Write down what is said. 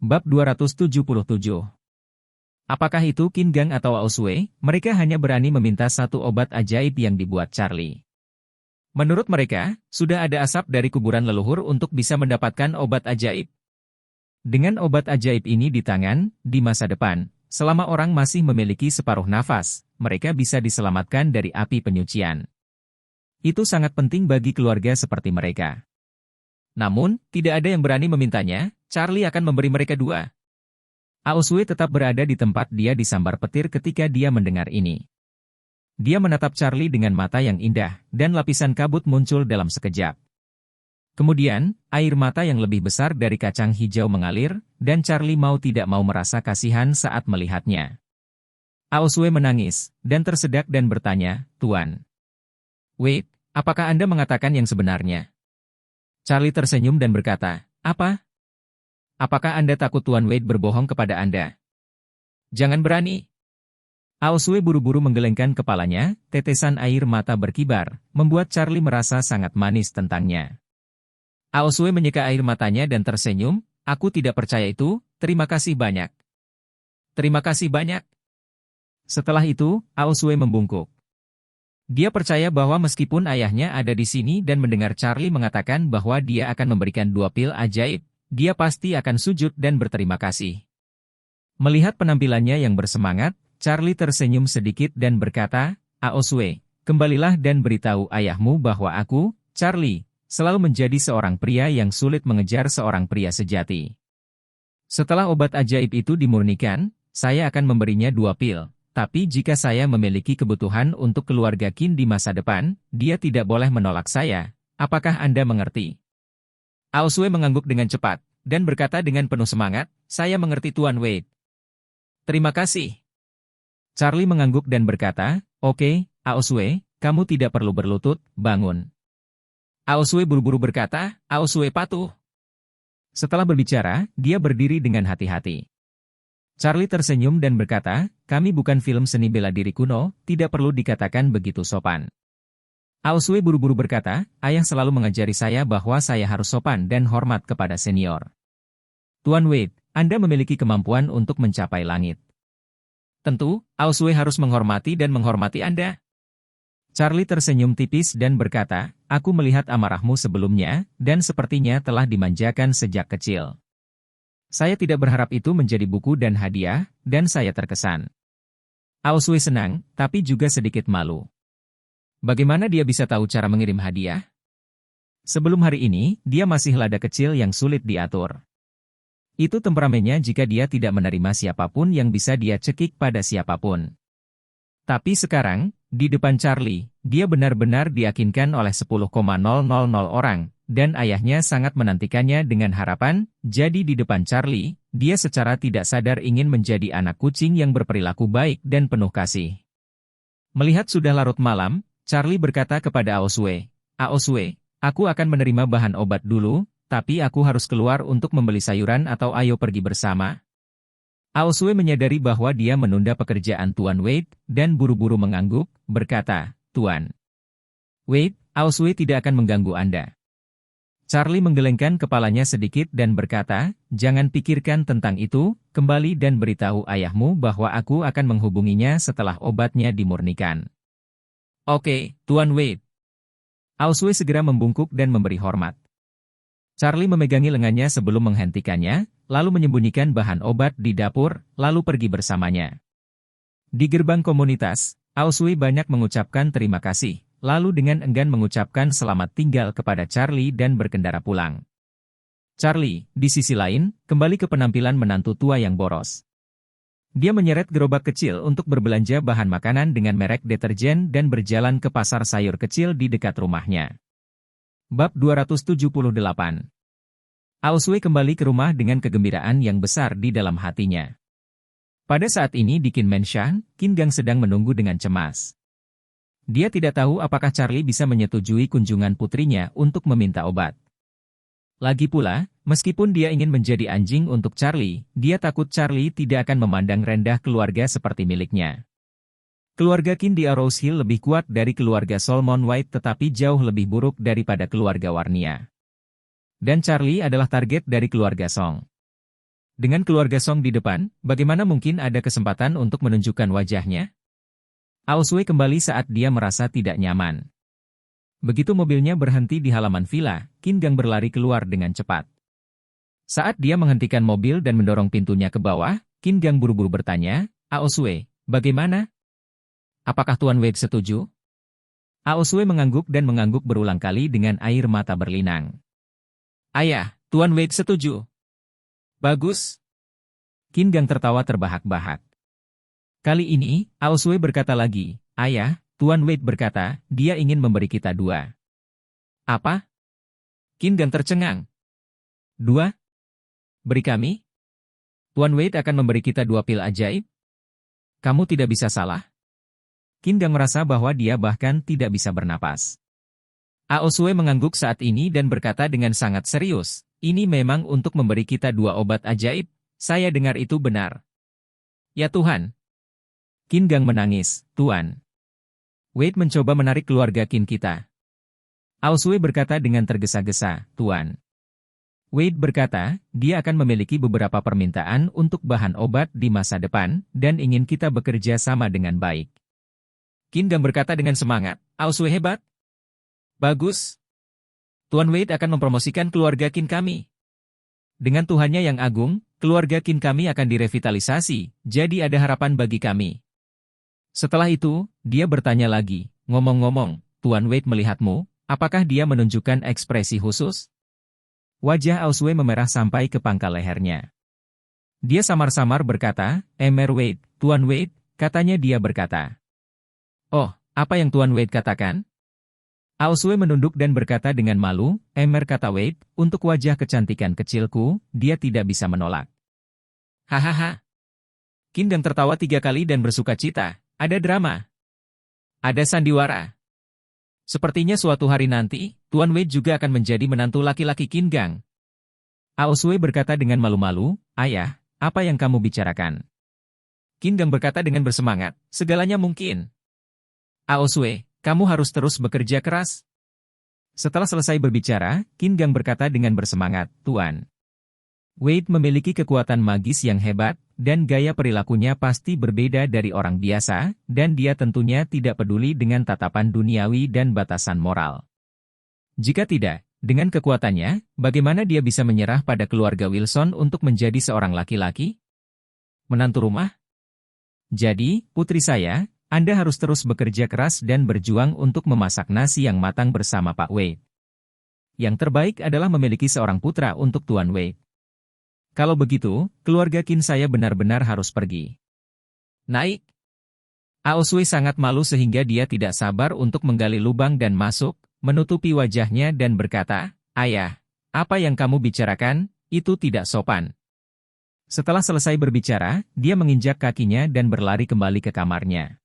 Bab 277. Apakah itu Qin Gang atau Aosway? Mereka hanya berani meminta satu obat ajaib yang dibuat Charlie. Menurut mereka, sudah ada asap dari kuburan leluhur untuk bisa mendapatkan obat ajaib. Dengan obat ajaib ini di tangan, di masa depan, selama orang masih memiliki separuh nafas, mereka bisa diselamatkan dari api penyucian. Itu sangat penting bagi keluarga seperti mereka. Namun, tidak ada yang berani memintanya. Charlie akan memberi mereka dua. Aosway tetap berada di tempat dia disambar petir ketika dia mendengar ini. Dia menatap Charlie dengan mata yang indah, dan lapisan kabut muncul dalam sekejap. Kemudian, air mata yang lebih besar dari kacang hijau mengalir, dan Charlie mau tidak mau merasa kasihan saat melihatnya. Aosway menangis, dan tersedak dan bertanya, "Tuan Wade, apakah Anda mengatakan yang sebenarnya?" Charlie tersenyum dan berkata, "Apa? Apakah Anda takut Tuan Wade berbohong kepada Anda? Jangan berani." Aosway buru-buru menggelengkan kepalanya, tetesan air mata berkibar, membuat Charlie merasa sangat manis tentangnya. Aosway menyeka air matanya dan tersenyum, "Aku tidak percaya itu, terima kasih banyak." "Terima kasih banyak." Setelah itu, Aosway membungkuk. Dia percaya bahwa meskipun ayahnya ada di sini dan mendengar Charlie mengatakan bahwa dia akan memberikan dua pil ajaib, dia pasti akan sujud dan berterima kasih. Melihat penampilannya yang bersemangat, Charlie tersenyum sedikit dan berkata, "Aosway, kembalilah dan beritahu ayahmu bahwa aku, Charlie, selalu menjadi seorang pria yang sulit mengejar seorang pria sejati. Setelah obat ajaib itu dimurnikan, saya akan memberinya dua pil. Tapi jika saya memiliki kebutuhan untuk keluarga Qin di masa depan, dia tidak boleh menolak saya. Apakah Anda mengerti?" Aosway mengangguk dengan cepat, dan berkata dengan penuh semangat, "Saya mengerti Tuan Wade." "Terima kasih." Charlie mengangguk dan berkata, "Oke, Aosway, kamu tidak perlu berlutut, bangun." Aosway buru-buru berkata, "Aosway patuh." Setelah berbicara, dia berdiri dengan hati-hati. Charlie tersenyum dan berkata, "Kami bukan film seni bela diri kuno, tidak perlu dikatakan begitu sopan." Aosway buru-buru berkata, "Ayah selalu mengajari saya bahwa saya harus sopan dan hormat kepada senior. Tuan Wade, Anda memiliki kemampuan untuk mencapai langit. Tentu, Aosway harus menghormati dan menghormati Anda." Charlie tersenyum tipis dan berkata, "Aku melihat amarahmu sebelumnya, dan sepertinya telah dimanjakan sejak kecil. Saya tidak berharap itu menjadi buku dan hadiah, dan saya terkesan." Aosway senang, tapi juga sedikit malu. Bagaimana dia bisa tahu cara mengirim hadiah? Sebelum hari ini, dia masih lada kecil yang sulit diatur. Itu temperamennya jika dia tidak menerima siapapun yang bisa dia cekik pada siapapun. Tapi sekarang, di depan Charlie, dia benar-benar diyakinkan oleh 10,000 orang, dan ayahnya sangat menantikannya dengan harapan. Jadi di depan Charlie, dia secara tidak sadar ingin menjadi anak kucing yang berperilaku baik dan penuh kasih. Melihat sudah larut malam, Charlie berkata kepada Aosway, "Aosway, aku akan menerima bahan obat dulu, tapi aku harus keluar untuk membeli sayuran atau ayo pergi bersama." Aosway menyadari bahwa dia menunda pekerjaan Tuan Wade, dan buru-buru mengangguk, berkata, "Tuan Wade, Aosway tidak akan mengganggu Anda." Charlie menggelengkan kepalanya sedikit dan berkata, "Jangan pikirkan tentang itu, kembali dan beritahu ayahmu bahwa aku akan menghubunginya setelah obatnya dimurnikan." "Oke, Tuan Wade." Aosway segera membungkuk dan memberi hormat. Charlie memegangi lengannya sebelum menghentikannya, lalu menyembunyikan bahan obat di dapur, lalu pergi bersamanya. Di gerbang komunitas, Aosway banyak mengucapkan terima kasih, lalu dengan enggan mengucapkan selamat tinggal kepada Charlie dan berkendara pulang. Charlie, di sisi lain, kembali ke penampilan menantu tua yang boros. Dia menyeret gerobak kecil untuk berbelanja bahan makanan dengan merek deterjen dan berjalan ke pasar sayur kecil di dekat rumahnya. Bab 278. Aosway kembali ke rumah dengan kegembiraan yang besar di dalam hatinya. Pada saat ini di Qin Mansion, Qin Gang sedang menunggu dengan cemas. Dia tidak tahu apakah Charlie bisa menyetujui kunjungan putrinya untuk meminta obat. Lagi pula, meskipun dia ingin menjadi anjing untuk Charlie, dia takut Charlie tidak akan memandang rendah keluarga seperti miliknya. Keluarga Qin di Arrows Hill lebih kuat dari keluarga Solomon White tetapi jauh lebih buruk daripada keluarga Warnia. Dan Charlie adalah target dari keluarga Song. Dengan keluarga Song di depan, bagaimana mungkin ada kesempatan untuk menunjukkan wajahnya? Aoswei kembali saat dia merasa tidak nyaman. Begitu mobilnya berhenti di halaman villa, Qin Gang berlari keluar dengan cepat. Saat dia menghentikan mobil dan mendorong pintunya ke bawah, Qin Gang buru-buru bertanya, "Aoswei, bagaimana? Apakah Tuan Wade setuju?" Aoswei mengangguk dan mengangguk berulang kali dengan air mata berlinang. "Ayah, Tuan Wade setuju." "Bagus." Qin Gang tertawa terbahak-bahak. Kali ini, Aoswei berkata lagi, "Ayah, Tuan Wade berkata, dia ingin memberi kita 2. "Apa?" Qin Gang tercengang. "2? Beri kami? Tuan Wade akan memberi kita 2 pil ajaib? Kamu tidak bisa salah." Qin Gang merasa bahwa dia bahkan tidak bisa bernapas. Aoswei mengangguk saat ini dan berkata dengan sangat serius, "Ini memang untuk memberi kita 2 obat ajaib, saya dengar itu benar." "Ya Tuhan." Qin Gang menangis, "Tuan Wade mencoba menarik keluarga Qin kita." Aoswei berkata dengan tergesa-gesa, "Tuan Wade berkata, dia akan memiliki beberapa permintaan untuk bahan obat di masa depan, dan ingin kita bekerja sama dengan baik." Qin Gang berkata dengan semangat, "Aoswei hebat. Bagus. Tuan Wade akan mempromosikan keluarga Qin kami. Dengan Tuhannya yang agung, keluarga Qin kami akan direvitalisasi, jadi ada harapan bagi kami." Setelah itu, dia bertanya lagi, "Ngomong-ngomong, Tuan Wade melihatmu, apakah dia menunjukkan ekspresi khusus?" Wajah Aoswei memerah sampai ke pangkal lehernya. Dia samar-samar berkata, "Emer Wade, Tuan Wade," katanya dia berkata. "Oh, apa yang Tuan Wade katakan?" Aoswei menunduk dan berkata dengan malu, "Emer," kata Wade, "untuk wajah kecantikan kecilku, dia tidak bisa menolak." Hahaha. Qin Gang tertawa 3 kali dan bersuka cita. Ada drama. Ada sandiwara. Sepertinya suatu hari nanti, Tuan Wade juga akan menjadi menantu laki-laki Qin Gang. Aoswei berkata dengan malu-malu, "Ayah, apa yang kamu bicarakan?" Qin Gang berkata dengan bersemangat, "Segalanya mungkin. Aoswei, kamu harus terus bekerja keras." Setelah selesai berbicara, Qin Gang berkata dengan bersemangat, "Tuan Wade memiliki kekuatan magis yang hebat, dan gaya perilakunya pasti berbeda dari orang biasa, dan dia tentunya tidak peduli dengan tatapan duniawi dan batasan moral. Jika tidak, dengan kekuatannya, bagaimana dia bisa menyerah pada keluarga Wilson untuk menjadi seorang laki-laki? Menantu rumah? Jadi, putri saya, Anda harus terus bekerja keras dan berjuang untuk memasak nasi yang matang bersama Pak Wade. Yang terbaik adalah memiliki seorang putra untuk Tuan Wade. Kalau begitu, keluarga Qin saya benar-benar harus pergi." "Naik." Aoswei sangat malu sehingga dia tidak sabar untuk menggali lubang dan masuk, menutupi wajahnya dan berkata, "Ayah, apa yang kamu bicarakan, itu tidak sopan." Setelah selesai berbicara, dia menginjak kakinya dan berlari kembali ke kamarnya.